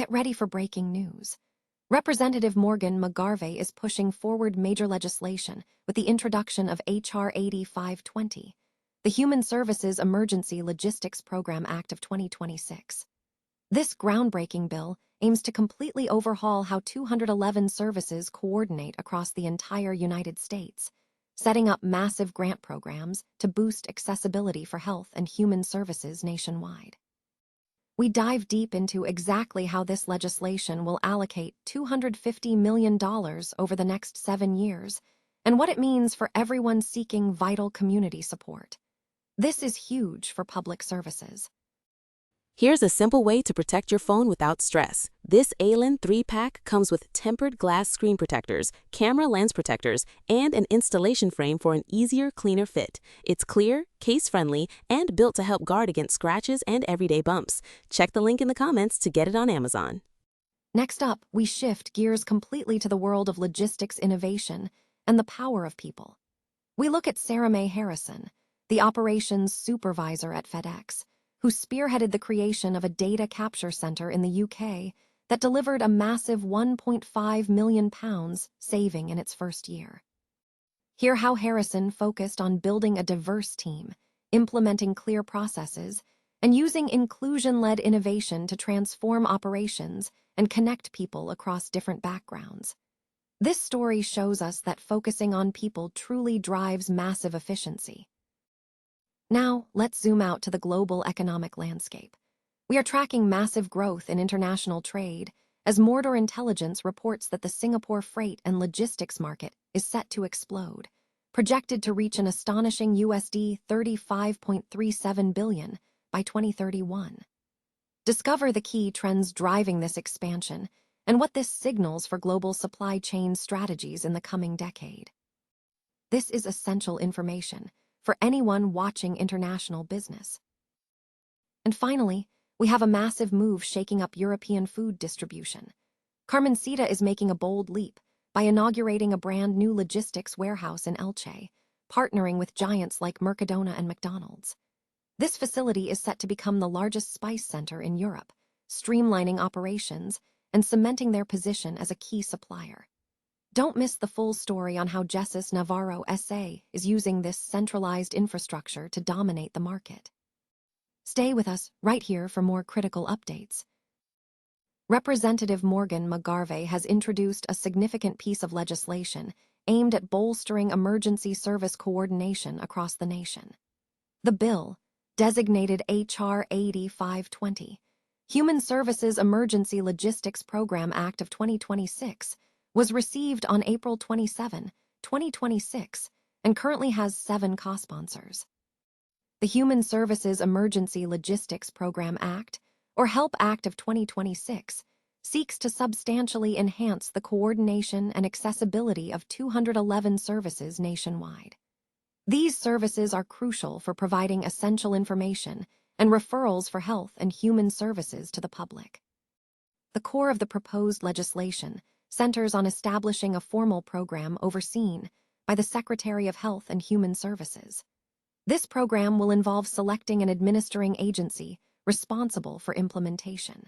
Get ready for breaking news. Representative Morgan McGarvey is pushing forward major legislation with the introduction of H.R. 8520, the Human Services Emergency Logistics Program Act of 2026. This groundbreaking bill aims to completely overhaul how 211 services coordinate across the entire United States, setting up massive grant programs to boost accessibility for health and human services nationwide. We dive deep into exactly how this legislation will allocate $250 million over the next 7 years and what it means for everyone seeking vital community support. This is huge for public services. Here's a simple way to protect your phone without stress. This Allen 3-pack comes with tempered glass screen protectors, camera lens protectors, and an installation frame for an easier, cleaner fit. It's clear, case-friendly, and built to help guard against scratches and everyday bumps. Check the link in the comments to get it on Amazon. Next up, we shift gears completely to the world of logistics innovation and the power of people. We look at Sarah Mae Harrison, the operations supervisor at FedEx, who spearheaded the creation of a data capture center in the UK that delivered a massive £1.5 million saving in its first year. Hear how Harrison focused on building a diverse team, implementing clear processes, and using inclusion-led innovation to transform operations and connect people across different backgrounds. This story shows us that focusing on people truly drives massive efficiency. Now, let's zoom out to the global economic landscape. We are tracking massive growth in international trade as Mordor Intelligence reports that the Singapore freight and logistics market is set to explode, projected to reach an astonishing USD 35.37 billion by 2031. Discover the key trends driving this expansion and what this signals for global supply chain strategies in the coming decade. This is essential information for anyone watching international business. And finally, we have a massive move shaking up European food distribution. Carmencita is making a bold leap by inaugurating a brand new logistics warehouse in Elche, partnering with giants like Mercadona and McDonald's. This facility is set to become the largest spice center in Europe, streamlining operations and cementing their position as a key supplier. Don't miss the full story on how Jesus Navarro SA is using this centralized infrastructure to dominate the market. Stay with us right here for more critical updates. Representative Morgan McGarvey has introduced a significant piece of legislation aimed at bolstering emergency service coordination across the nation. The bill, designated H.R. 8520, Human Services Emergency Logistics Program Act of 2026, was received on April 27, 2026, and currently has 7 co-sponsors. The Human Services Emergency Logistics Program Act, or HELP Act of 2026, seeks to substantially enhance the coordination and accessibility of 211 services nationwide. These services are crucial for providing essential information and referrals for health and human services to the public. The core of the proposed legislation centers on establishing a formal program overseen by the Secretary of Health and Human Services. This program will involve selecting an administering agency responsible for implementation.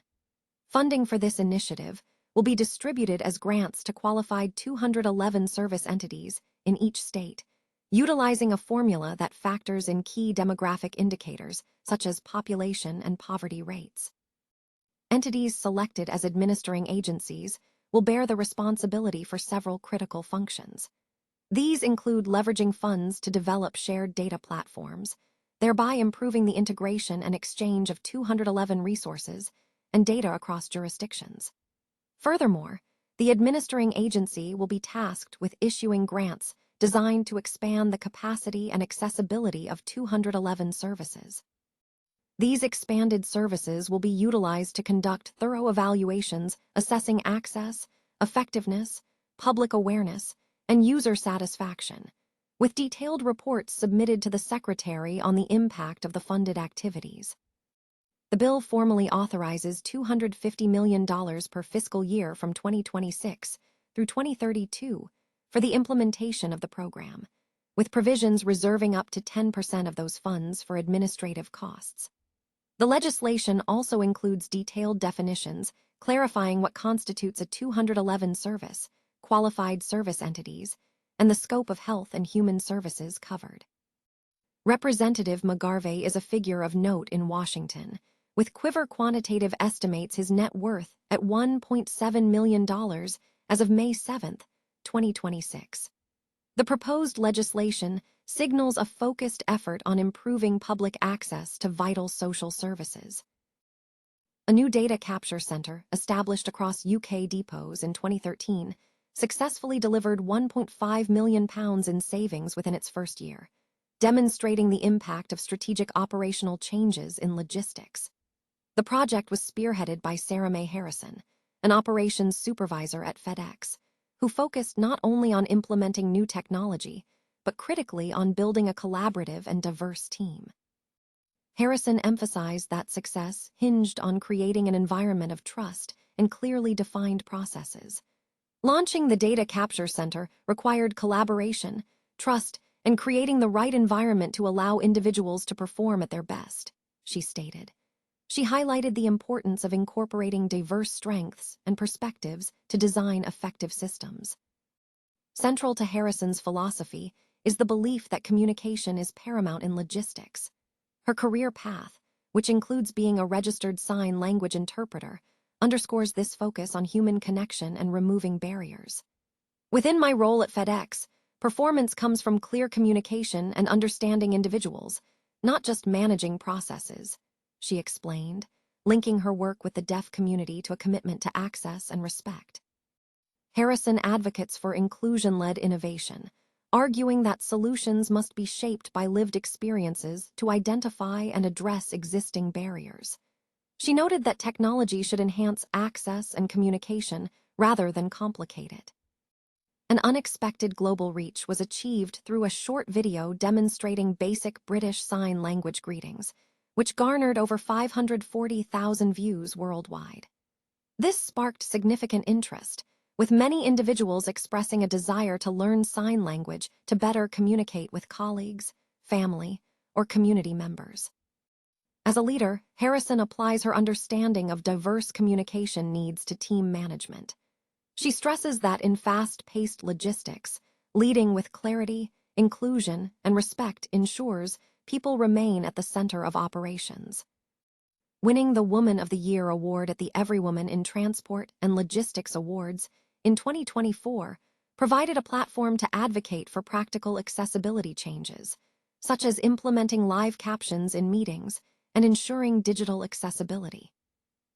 Funding for this initiative will be distributed as grants to qualified 211 service entities in each state, utilizing a formula that factors in key demographic indicators such as population and poverty rates. Entities selected as administering agencies will bear the responsibility for several critical functions. These include leveraging funds to develop shared data platforms, thereby improving the integration and exchange of 211 resources and data across jurisdictions. Furthermore, the administering agency will be tasked with issuing grants designed to expand the capacity and accessibility of 211 services. These expanded services will be utilized to conduct thorough evaluations assessing access, effectiveness, public awareness, and user satisfaction, with detailed reports submitted to the Secretary on the impact of the funded activities. The bill formally authorizes $250 million per fiscal year from 2026 through 2032 for the implementation of the program, with provisions reserving up to 10% of those funds for administrative costs. The legislation also includes detailed definitions, clarifying what constitutes a 211 service, qualified service entities, and the scope of health and human services covered. Representative McGarvey is a figure of note in Washington, with Quiver Quantitative estimates his net worth at $1.7 million as of May 7, 2026. The proposed legislation signals a focused effort on improving public access to vital social services. A new data capture center, established across UK depots in 2013, successfully delivered £1.5 million in savings within its first year, demonstrating the impact of strategic operational changes in logistics. The project was spearheaded by Sarah May Harrison, an operations supervisor at FedEx, who focused not only on implementing new technology, but critically on building a collaborative and diverse team. Harrison emphasized that success hinged on creating an environment of trust and clearly defined processes. Launching the Data Capture Center required collaboration, trust, and creating the right environment to allow individuals to perform at their best, she stated. She highlighted the importance of incorporating diverse strengths and perspectives to design effective systems. Central to Harrison's philosophy is the belief that communication is paramount in logistics. Her career path, which includes being a registered sign language interpreter, underscores this focus on human connection and removing barriers. Within my role at FedEx, performance comes from clear communication and understanding individuals, not just managing processes, she explained, linking her work with the deaf community to a commitment to access and respect. Harrison advocates for inclusion-led innovation, arguing that solutions must be shaped by lived experiences to identify and address existing barriers. She noted that technology should enhance access and communication rather than complicate it. An unexpected global reach was achieved through a short video demonstrating basic British Sign Language greetings, which garnered over 540,000 views worldwide. This sparked significant interest, with many individuals expressing a desire to learn sign language to better communicate with colleagues, family, or community members. As a leader, Harrison applies her understanding of diverse communication needs to team management. She stresses that in fast-paced logistics, leading with clarity, inclusion, and respect ensures people remain at the center of operations. Winning the Woman of the Year award at the Every Woman in Transport and Logistics Awards in 2024 provided a platform to advocate for practical accessibility changes, such as implementing live captions in meetings and ensuring digital accessibility.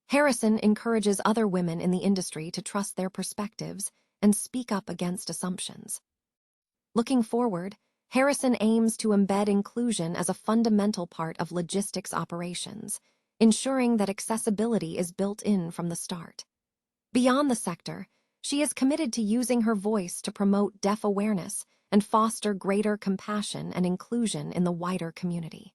Harrison encourages other women in the industry to trust their perspectives and speak up against assumptions. Looking forward, Harrison aims to embed inclusion as a fundamental part of logistics operations, ensuring that accessibility is built in from the start. Beyond the sector, she is committed to using her voice to promote deaf awareness and foster greater compassion and inclusion in the wider community.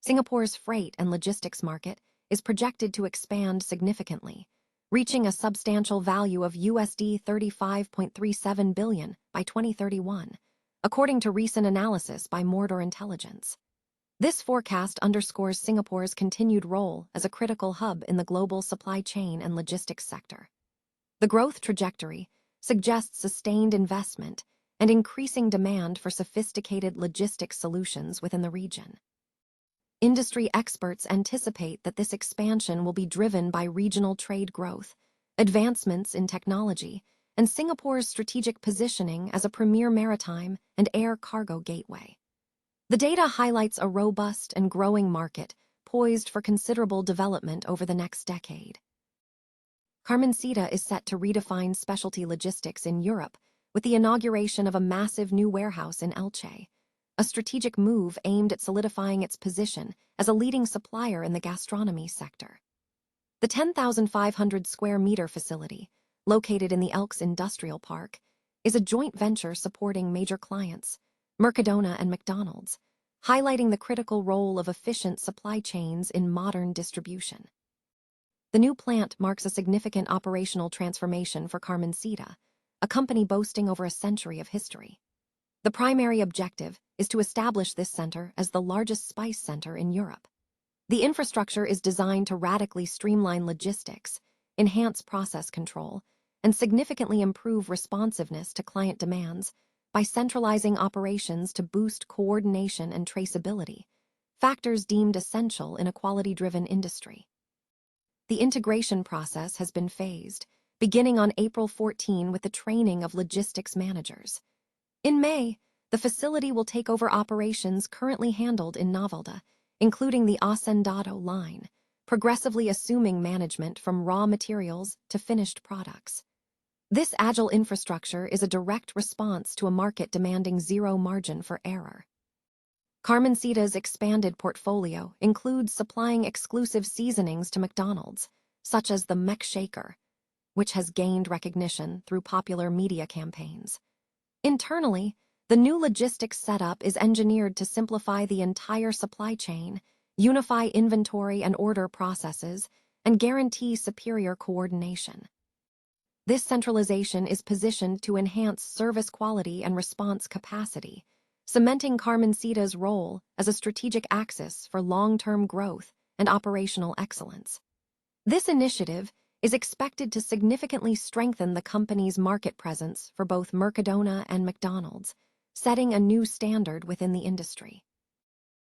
Singapore's freight and logistics market is projected to expand significantly, reaching a substantial value of USD 35.37 billion by 2031, according to recent analysis by Mordor Intelligence. This forecast underscores Singapore's continued role as a critical hub in the global supply chain and logistics sector. The growth trajectory suggests sustained investment and increasing demand for sophisticated logistics solutions within the region. Industry experts anticipate that this expansion will be driven by regional trade growth, advancements in technology, and Singapore's strategic positioning as a premier maritime and air cargo gateway. The data highlights a robust and growing market poised for considerable development over the next decade. Carmencita is set to redefine specialty logistics in Europe with the inauguration of a massive new warehouse in Elche, a strategic move aimed at solidifying its position as a leading supplier in the gastronomy sector. The 10,500 square meter facility, located in the Elks Industrial Park, is a joint venture supporting major clients, Mercadona and McDonald's, highlighting the critical role of efficient supply chains in modern distribution. The new plant marks a significant operational transformation for Carmencita, a company boasting over a century of history. The primary objective is to establish this center as the largest spice center in Europe. The infrastructure is designed to radically streamline logistics, enhance process control, and significantly improve responsiveness to client demands by centralizing operations to boost coordination and traceability, factors deemed essential in a quality-driven industry. The integration process has been phased, beginning on April 14 with the training of logistics managers. In May, the facility will take over operations currently handled in Novelda, including the Hacendado line, progressively assuming management from raw materials to finished products. This agile infrastructure is a direct response to a market demanding zero margin for error. Carmencita's expanded portfolio includes supplying exclusive seasonings to McDonald's, such as the Mech Shaker, which has gained recognition through popular media campaigns. Internally, the new logistics setup is engineered to simplify the entire supply chain, unify inventory and order processes, and guarantee superior coordination. This centralization is positioned to enhance service quality and response capacity, cementing Carmencita's role as a strategic axis for long-term growth and operational excellence. This initiative is expected to significantly strengthen the company's market presence for both Mercadona and McDonald's, setting a new standard within the industry.